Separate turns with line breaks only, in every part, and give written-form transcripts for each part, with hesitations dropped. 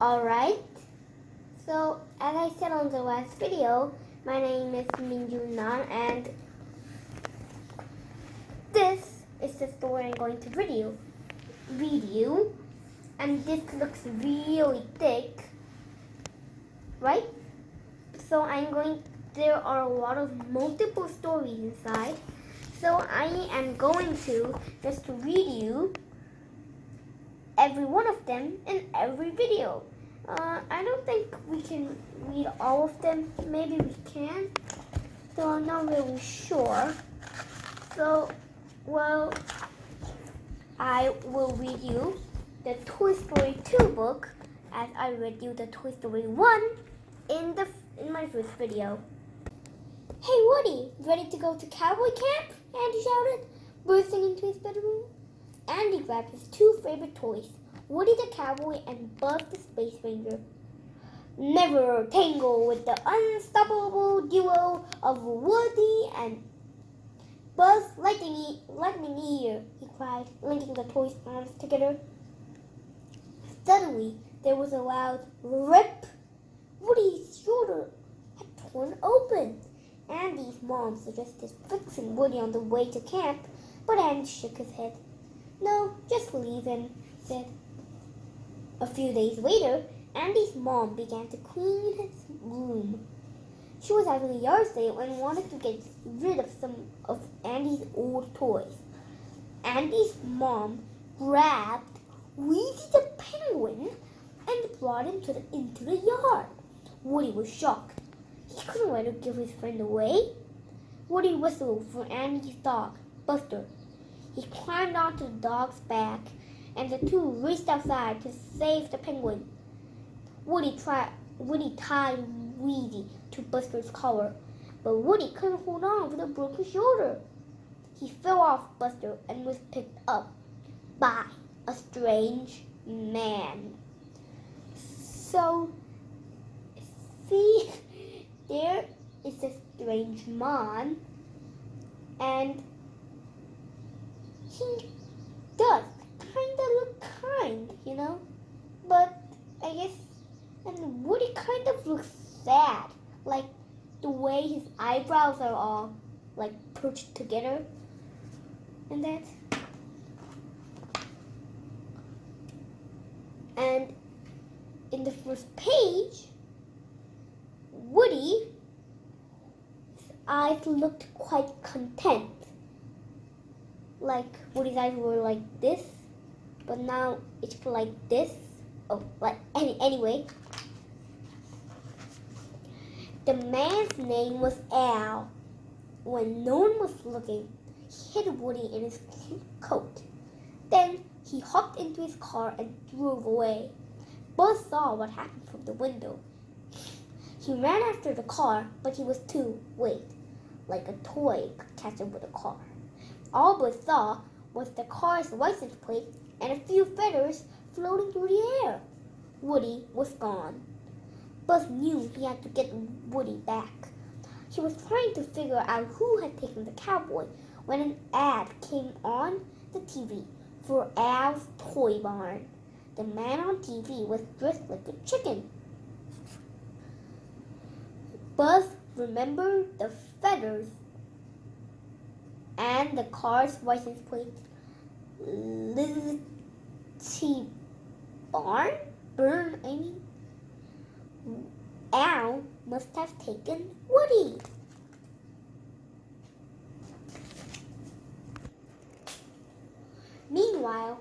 Alright, so as I said on the last video, my name is Min준이가 and this is the story I'm going to read you. And this looks really thick, right? So there are a lot of multiple stories inside. So I am going to just read you every one of them in every video. I don't think we can read all of them. Maybe we can. So I'm not really sure. So, well, I will read you the Toy Story 2 book as I read you the Toy Story 1 in my first video. Hey Woody, ready to go to cowboy camp? Andy shouted, bursting into his bedroom. Andy grabbed his two favorite toys, Woody the Cowboy and Buzz the Space Ranger. Never tangle with the unstoppable duo of Woody and Buzz Lightning Ear, he cried, linking the toys' arms together. Suddenly, there was a loud rip. Woody's shoulder had torn open. Andy's mom suggested fixing Woody on the way to camp, but Andy shook his head. No, just leave him, said. A few days later, Andy's mom began to clean his room. She was having a yard sale and wanted to get rid of some of Andy's old toys. Andy's mom grabbed Weezy the penguin and brought him into the yard. Woody was shocked. He couldn't let her give his friend away. Woody whistled for Andy's dog, Buster. He climbed onto the dog's back, and the two raced outside to save the penguin. Woody tied Weezy to Buster's collar, but Woody couldn't hold on with a broken shoulder. He fell off Buster and was picked up by a strange man. So, see, there is a strange man, and he does kind of look kind, but I guess, and Woody kind of looks sad, like the way his eyebrows are all like perched together, and that. And in the first page, Woody's eyes looked quite content. Like Woody's eyes were like this, but now it's like this. Oh, like anyway. The man's name was Al. When no one was looking, he hid Woody in his coat. Then he hopped into his car and drove away. Buzz saw what happened from the window. He ran after the car, but he was too late. Like a toy could catch up with a car. All Buzz saw was the car's license plate and a few feathers floating through the air. Woody was gone. Buzz knew he had to get Woody back. He was trying to figure out who had taken the cowboy when an ad came on the TV for Al's Toy Barn. The man on TV was dressed like a chicken. Buzz remembered the feathers and the car's license plate. Liberty Burn, Al must have taken Woody. Meanwhile,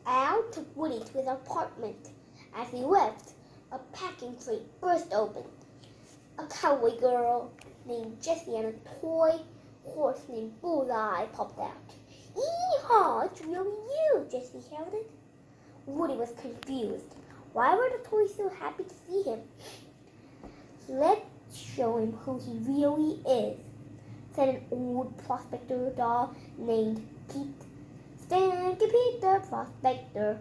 Al took Woody to his apartment. As he left, a packing crate burst open. A cowboy girl named Jessie and a toy horse named Bullseye popped out. Yee-haw, it's really you, Jessie shouted. Woody was confused. Why were the toys so happy to see him? Let's show him who he really is, said an old prospector doll named Pete. Stanky Pete the prospector.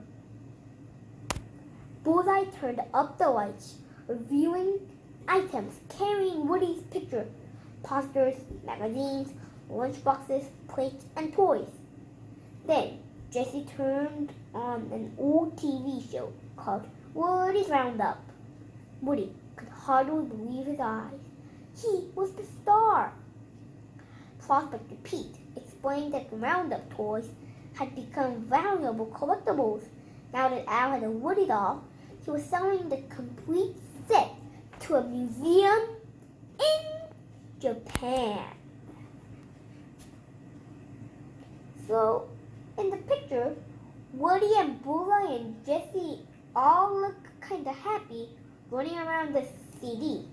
Bullseye turned up the lights, reviewing items carrying Woody's picture, posters, magazines, lunchboxes, plates, and toys. Then Jessie turned on an old TV show called Woody's roundup. Woody could hardly believe his eyes. He was the star. Prospector Pete explained that the roundup toys had become valuable collectibles. Now that Al had a Woody doll, he was selling the complete set to a museum in Japan. So, in the picture, Woody and Bullseye and Jessie all look kind of happy running around the CD.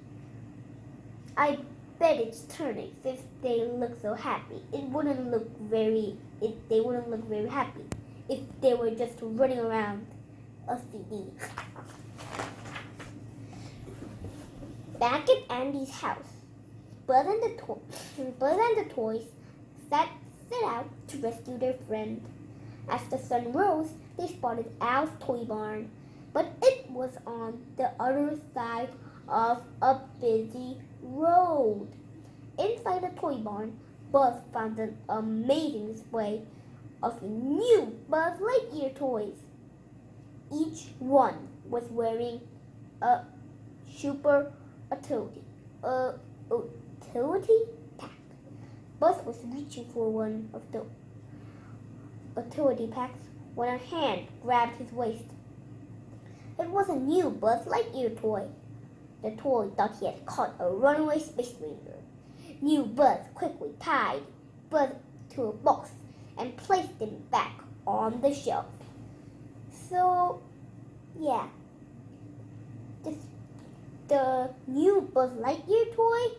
I bet it's turning since they look so happy. They wouldn't look very happy if they were just running around a CD. Back at Andy's house, Buzz and the toys set out to rescue their friend. As the sun rose, they spotted Al's toy barn, but it was on the other side of a busy road. Inside the toy barn, Buzz found an amazing display of new Buzz Lightyear toys. Each one was wearing a super utility pack. Buzz was reaching for one of the utility packs when a hand grabbed his waist. It was a new Buzz Lightyear toy. The toy thought he had caught a runaway space ranger. New Buzz quickly tied Buzz to a box and placed him back on the shelf. So, yeah. The new Buzz Lightyear toy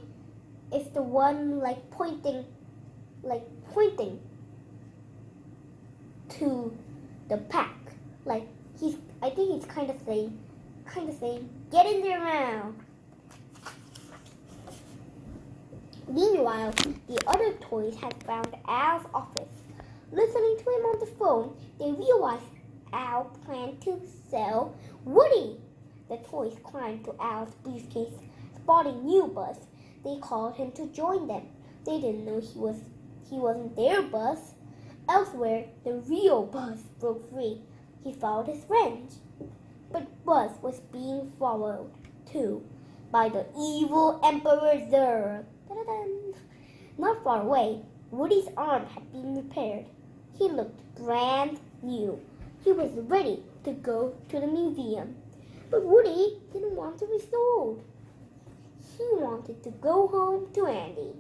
is the one pointing to the pack. I think he's kind of saying, get in there now. Meanwhile, the other toys had found Al's office. Listening to him on the phone, they realized Al planned to sell Woody. The toys climbed to Al's briefcase, spotting new Buzz. They called him to join them. They didn't know he wasn't their Buzz. Elsewhere, the real Buzz broke free. He followed his friends. But Buzz was being followed, too, by the evil Emperor Zurg. Da-da-dum. Not far away, Woody's arm had been repaired. He looked brand new. He was ready to go to the museum. But Woody didn't want to be sold. He wanted to go home to Andy.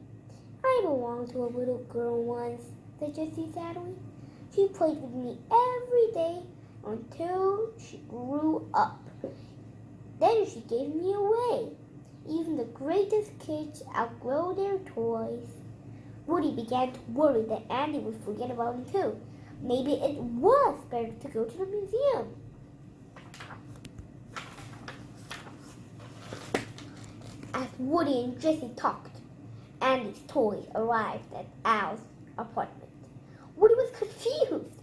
I belonged to a little girl once, said Jessie sadly. She played with me every day until she grew up. Then she gave me away. Even the greatest kids outgrow their toys. Woody began to worry that Andy would forget about him too. Maybe it was better to go to the museum. As Woody and Jessie talked, Andy's toys arrived at Al's apartment. Woody was confused.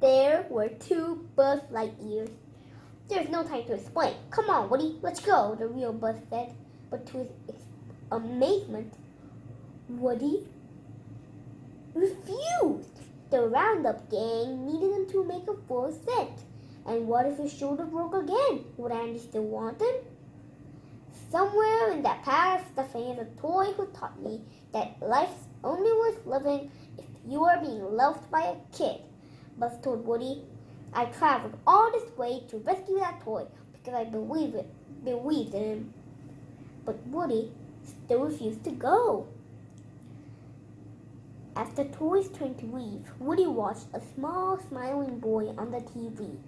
There were 2 Buzz Lightyears. There's no time to explain. Come on, Woody, let's go, the real Buzz said. But to his amazement, Woody refused. The Roundup gang needed him to make a full set. And what if his shoulder broke again? Would Andy still want him? Somewhere in that past, the fan of a toy who taught me that life's only worth living if you are being loved by a kid. Buzz told Woody, I traveled all this way to rescue that toy because I believed in him. But Woody still refused to go. As the toys turned to leave, Woody watched a small, smiling boy on the TV.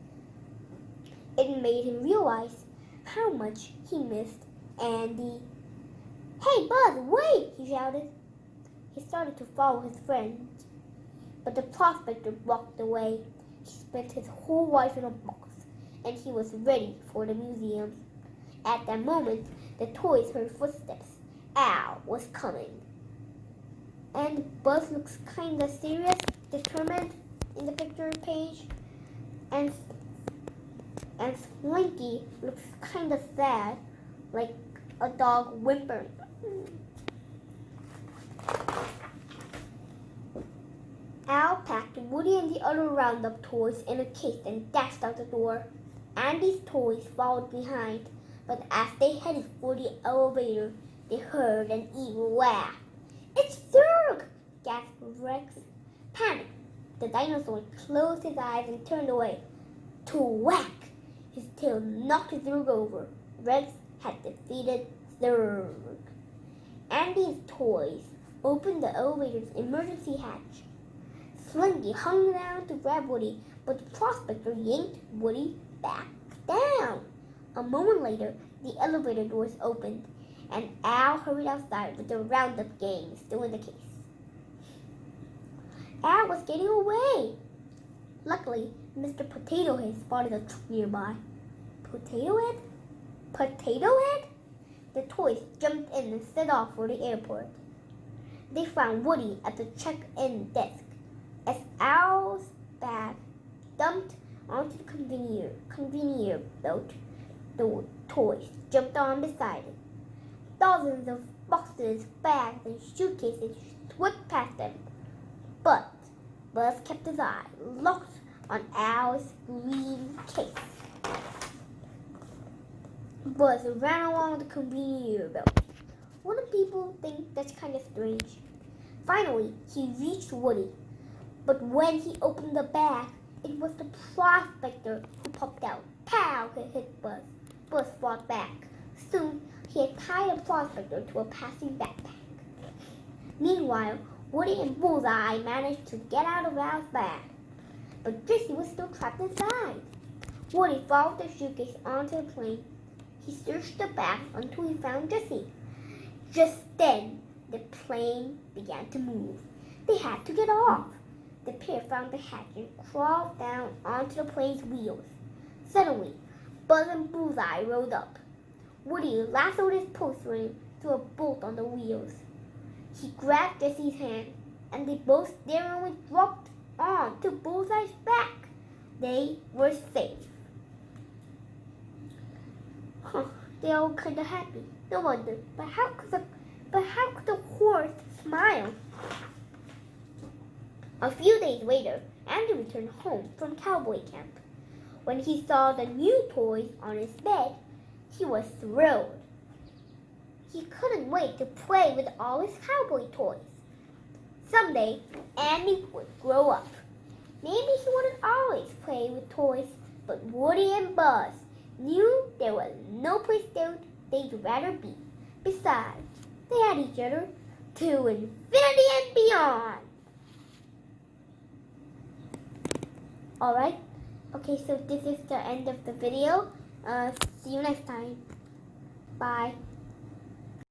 It made him realize how much he missed Andy. Hey, Buzz, wait, he shouted. He started to follow his friend, but the prospector blocked the way. He spent his whole life in a box, and he was ready for the museum. At that moment, the toys heard footsteps. Al was coming. And Buzz looks kind of serious, determined in the picture page. And Slinky looks kind of sad, like a dog whimpering. Al packed Woody and the other Roundup toys in a case and dashed out the door. Andy's toys followed behind, but as they headed for the elevator, they heard an evil laugh. "It's Zurg!" gasped Rex. Panicked, the dinosaur closed his eyes and turned away. To whack! His tail knocked Zurg over. Rex had defeated Zurg. Andy's toys opened the elevator's emergency hatch. Slinky hung down to grab Woody, but the prospector yanked Woody back down. A moment later, the elevator doors opened, and Al hurried outside with the Roundup gang still in the case. Al was getting away. Luckily, Mr. Potato Head spotted a truck nearby. Potato Head? Potato Head? The toys jumped in and set off for the airport. They found Woody at the check-in desk. As Al's bag dumped onto the conveyor belt, the toys jumped on beside it. Dozens of boxes, bags, and suitcases swept past them. But Buzz kept his eye locked on Al's green case. Buzz ran along the conveyor belt. Wouldn't people think that's kind of strange? Finally, he reached Woody. But when he opened the bag, it was the prospector who popped out. Pow! He hit Buzz. Buzz fought back. Soon, he had tied the prospector to a passing backpack. Meanwhile, Woody and Bullseye managed to get out of Al's bag. But Jessie was still trapped inside. Woody followed the suitcase onto the plane. He searched the bag until he found Jessie. Just then, the plane began to move. They had to get off. The pair found the hatch and crawled down onto the plane's wheels. Suddenly, Buzz and Bullseye rode up. Woody lassoed his post ring to a bolt on the wheels. He grabbed Jessie's hand, and they both daringly dropped onto Bullseye's back. They were safe. They all kind of happy. No wonder. But how could the horse smile? A few days later, Andy returned home from cowboy camp. When he saw the new toys on his bed, he was thrilled. He couldn't wait to play with all his cowboy toys. Someday, Andy would grow up. Maybe he wouldn't always play with toys, but Woody and Buzz knew there was no place they'd rather be. Besides, they had each other to infinity and beyond. Alright, okay, so this is the end of the video. See you next time. Bye.